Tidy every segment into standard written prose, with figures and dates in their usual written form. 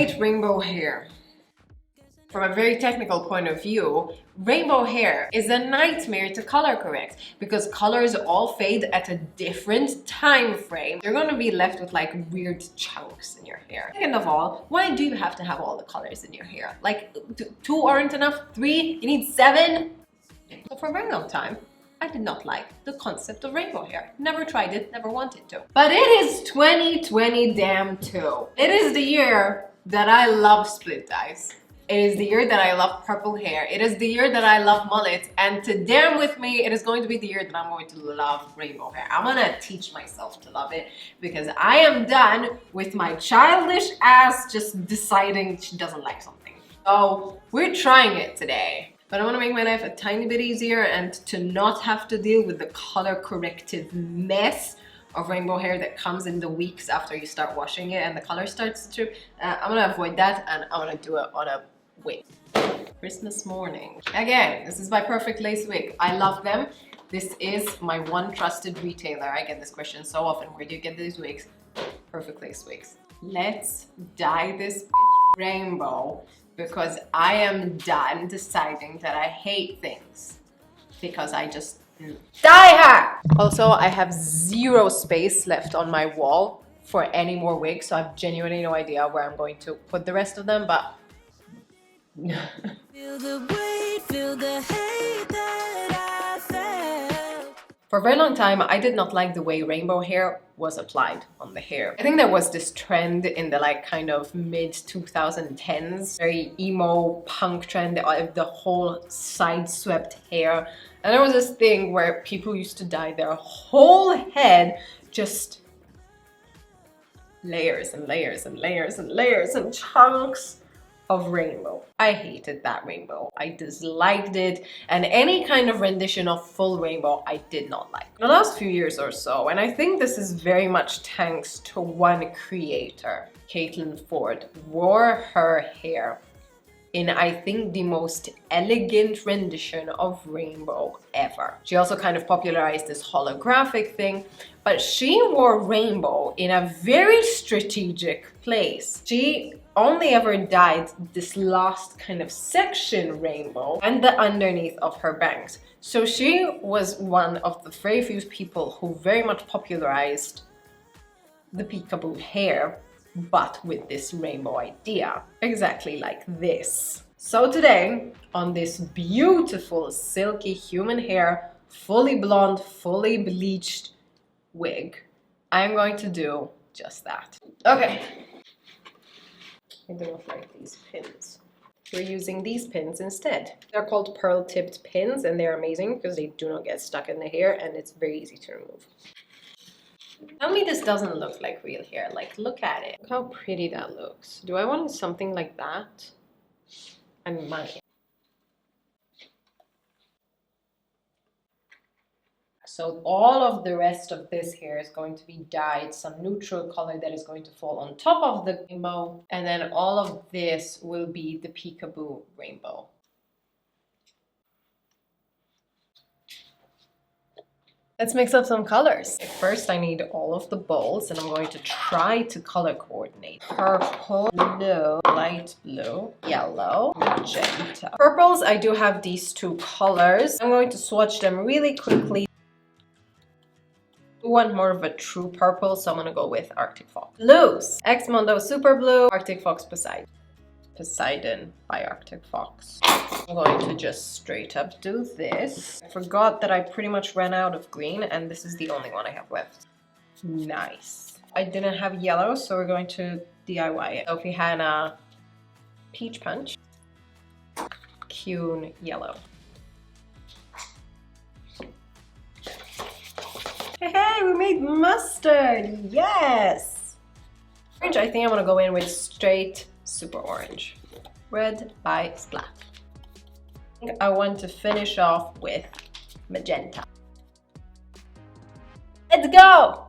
hate rainbow hair. From a very technical point of view, rainbow hair is a nightmare to color correct because colors all fade at a different time frame. You're gonna be left with like weird chunks in your hair. Second of all, why do you have to have all the colors in your hair? Like, two aren't enough? 3? You need 7? So for a very long time, I did not like the concept of rainbow hair. Never tried it, never wanted to. But it is 2020 damn 2. It is the year that I love split dyes. It is the year that I love purple hair. It is the year that I love mullets. And to damn with me, it is going to be the year that I'm going to love rainbow hair. I'm gonna teach myself to love it because I am done with my childish ass just deciding she doesn't like something. So we're trying it today. But I want to make my life a tiny bit easier and to not have to deal with the color corrective mess of rainbow hair that comes in the weeks after you start washing it and the color starts to trip. I'm gonna avoid that and I'm gonna do it on a wig. Christmas morning. Again, this is my Perfect Lace wig. I love them. This is my one trusted retailer. I get this question so often. Where do you get these wigs? Perfect Lace wigs. Let's dye this rainbow because I am done deciding that I hate things because I just dye her. Also, I have 0 space left on my wall for any more wigs, so I have genuinely no idea where I'm going to put the rest of them, but feel the weight, feel the hate that I felt. For a very long time, I did not like the way rainbow hair was applied on the hair. I think there was this trend in the like kind of mid 2010s, very emo punk trend of the whole side swept hair. And there was this thing where people used to dye their whole head just layers and layers and layers and layers and chunks of rainbow. I hated that rainbow. I disliked it, and any kind of rendition of full rainbow I did not like. The last few years or so, and I think this is very much thanks to one creator, Caitlin Ford, wore her hair in I think the most elegant rendition of rainbow ever. She also kind of popularized this holographic thing, but she wore rainbow in a very strategic place. She only ever dyed this last kind of section rainbow and the underneath of her bangs. So she was one of the very few people who very much popularized the peekaboo hair, but with this rainbow idea, exactly like this. So today, on this beautiful silky human hair, fully blonde, fully bleached wig, I am going to do just that. Okay. I do not like these pins. We're using these pins instead. They're called pearl tipped pins and they're amazing because they do not get stuck in the hair and it's very easy to remove. Tell me this doesn't look like real hair. Like, look at it. Look how pretty that looks. Do I want something like that? I might. So all of the rest of this hair is going to be dyed some neutral color that is going to fall on top of the rainbow. And then all of this will be the peekaboo rainbow. Let's mix up some colors. First, I need all of the bowls, and I'm going to try to color coordinate. Purple, blue, light blue, yellow, magenta. Purples, I do have these 2 colors. I'm going to swatch them really quickly. I want more of a true purple, so I'm gonna go with Arctic Fox. Blues, X-Mondo Super Blue, Arctic Fox Poseidon. Poseidon by Arctic Fox. I'm going to just straight up do this. I forgot that I pretty much ran out of green and this is the only one I have left. Nice. I didn't have yellow, so we're going to DIY it. So if we had a peach punch, Cune yellow. Hey, we made mustard! Yes! Orange, I think I'm gonna go in with straight super orange. Red by Splat. I want to finish off with magenta. Let's go!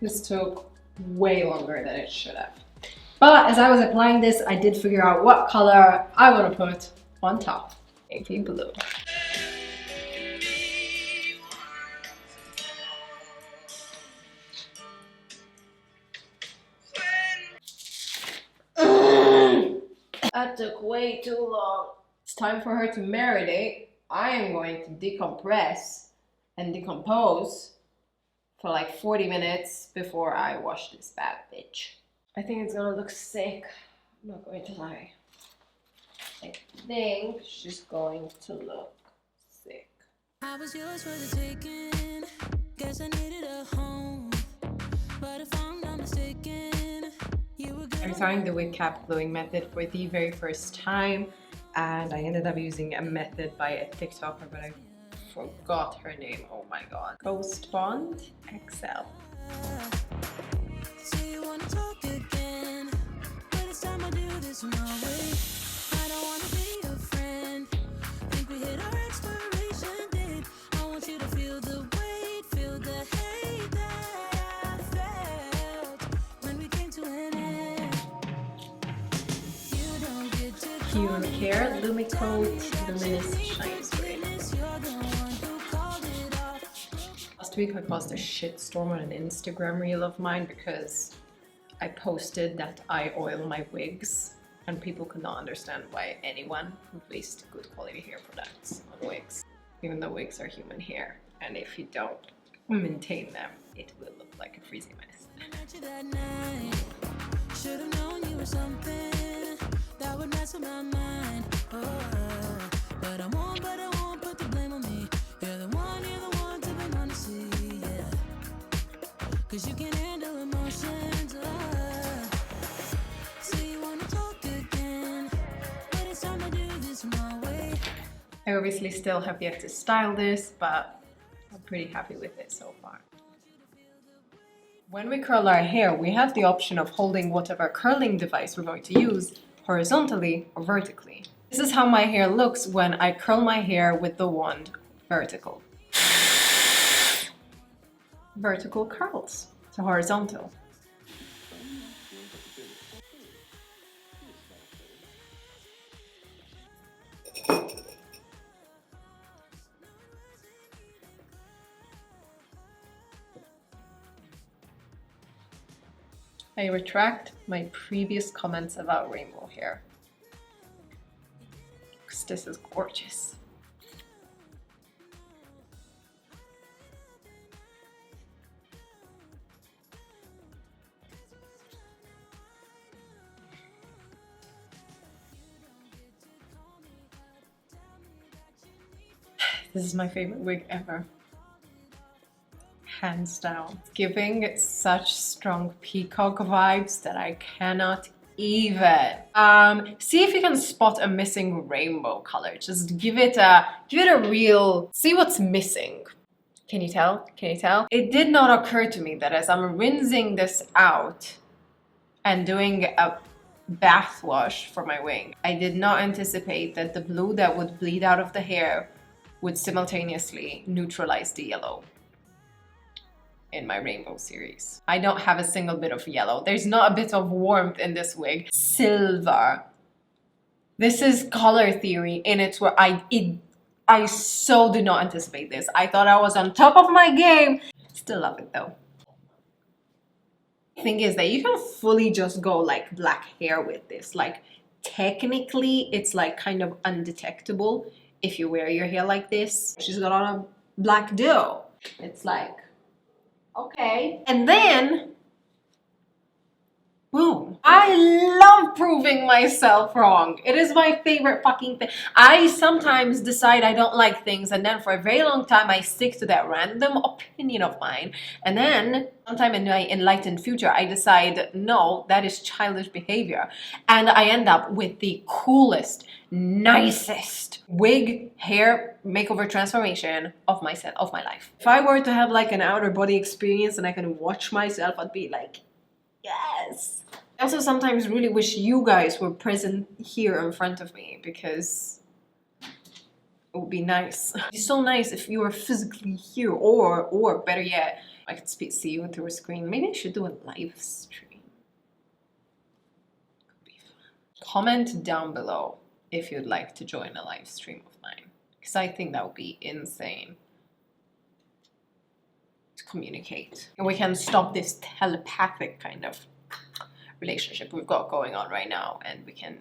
This took way longer than it should have. But as I was applying this, I did figure out what color I want to put on top. Navy blue. That took way too long. It's time for her to marinate. I am going to decompress and decompose for like 40 minutes before I wash this bad bitch. I think it's gonna look sick. I'm not going to lie. I think she's going to look sick. I was yours for the taking. Guess I needed a home. But if I'm not mistaken, you were good. I'm trying the wig cap gluing method for the very first time, and I ended up using a method by a TikToker, but I forgot her name. Oh my god. Ghost Bond XL. So you wanna talk again, but it's time I do this my way. I don't wanna be your friend. Think we hit our expiration date. I want you to feel the weight, feel the hate that I felt when we came to an end. You don't get to Human Care Lumicoat Luminous Shine Spray. Last week I caused a shitstorm on an Instagram reel of mine because I posted that I oil my wigs, and people could not understand why anyone would waste good quality hair products on wigs, even though wigs are human hair, and if you don't maintain them, it will look like a freezing mess. Should've known you were something that would mess with my mind. Oh, but I won't put the blame on me. You're the one to blame, honestly, yeah. Cause you can handle emotions. See, you wanna talk again, but it's time to do this my way. I obviously still have yet to style this, but I'm pretty happy with it so far. When we curl our hair, we have the option of holding whatever curling device we're going to use horizontally or vertically. This is how my hair looks when I curl my hair with the wand vertical. Vertical curls to horizontal. I retract my previous comments about rainbow hair, because this is gorgeous. This is my favorite wig ever. Hands down. It's giving such strong peacock vibes that I cannot even. See if you can spot a missing rainbow color. Just give it a real, see what's missing. Can you tell? Can you tell? It did not occur to me that as I'm rinsing this out and doing a bath wash for my wig, I did not anticipate that the blue that would bleed out of the hair would simultaneously neutralize the yellow in my rainbow series. I don't have a single bit of yellow. There's not a bit of warmth in this wig. Silver. This is color theory in its where I so did not anticipate this. I thought I was on top of my game. Still love it though. The thing is that you can fully just go like black hair with this. Like technically it's like kind of undetectable if you wear your hair like this. She's got on a black dough. It's like, okay. And then, boom. I love proving myself wrong. It is my favorite fucking thing. I sometimes decide I don't like things, and then for a very long time I stick to that random opinion of mine. And then sometime in my enlightened future I decide, no, that is childish behavior. And I end up with the coolest, nicest wig, hair, makeover transformation of my life. If I were to have like an outer body experience and I can watch myself, I'd be like, yes. I also sometimes really wish you guys were present here in front of me, because it would be nice. It'd be so nice if you were physically here, or better yet, I could see you through a screen. Maybe I should do a live stream. Could be fun. Comment down below if you'd like to join a live stream of mine, because I think that would be insane to communicate. And we can stop this telepathic kind of relationship we've got going on right now, and we can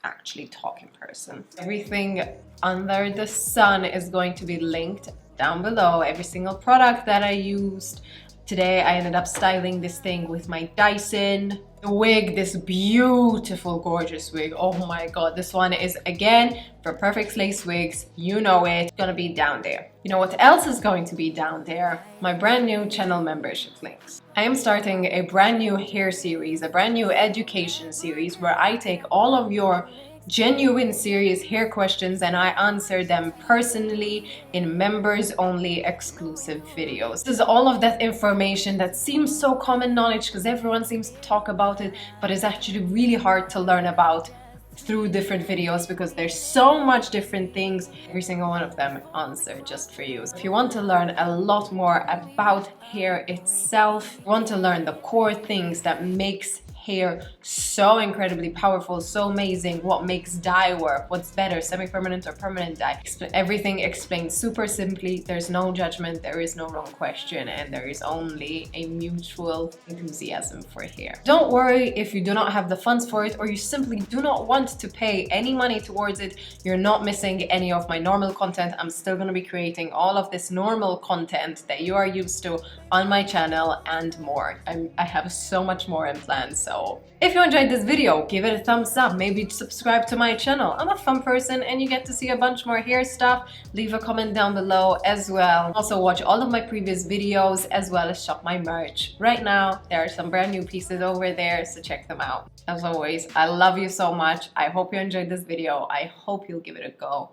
actually talk in person. Everything under the sun is going to be linked down below. Every single product that I used. Today I ended up styling this thing with my Dyson wig, this beautiful, gorgeous wig. Oh my god, this one is, again, for perfect lace wigs. You know it. It's gonna be down there. You know what else is going to be down there? My brand new channel membership links. I am starting a brand new hair series, a brand new education series, where I take all of your genuine, serious hair questions and I answer them personally in members only exclusive videos. This is all of that information that seems so common knowledge because everyone seems to talk about it, but it's actually really hard to learn about through different videos because there's so much different things, every single one of them answered just for you. So if you want to learn a lot more about hair itself, you want to learn the core things that makes hair so incredibly powerful, so amazing, what makes dye work, what's better, semi-permanent or permanent dye. Everything explained super simply. There's no judgment, there is no wrong question, and there is only a mutual enthusiasm for hair. Don't worry if you do not have the funds for it, or you simply do not want to pay any money towards it. You're not missing any of my normal content. I'm still going to be creating all of this normal content that you are used to on my channel and more. I have so much more in plan. So if you enjoyed this video, give it a thumbs up, maybe subscribe to my channel. I'm a fun person and you get to see a bunch more hair stuff. Leave a comment down below as well. Also watch all of my previous videos as well as shop my merch. Right now there are some brand new pieces over there, so check them out. As always, I love you so much. I hope you enjoyed this video. I hope you'll give it a go.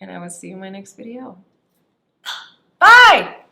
And I will see you in my next video. Bye!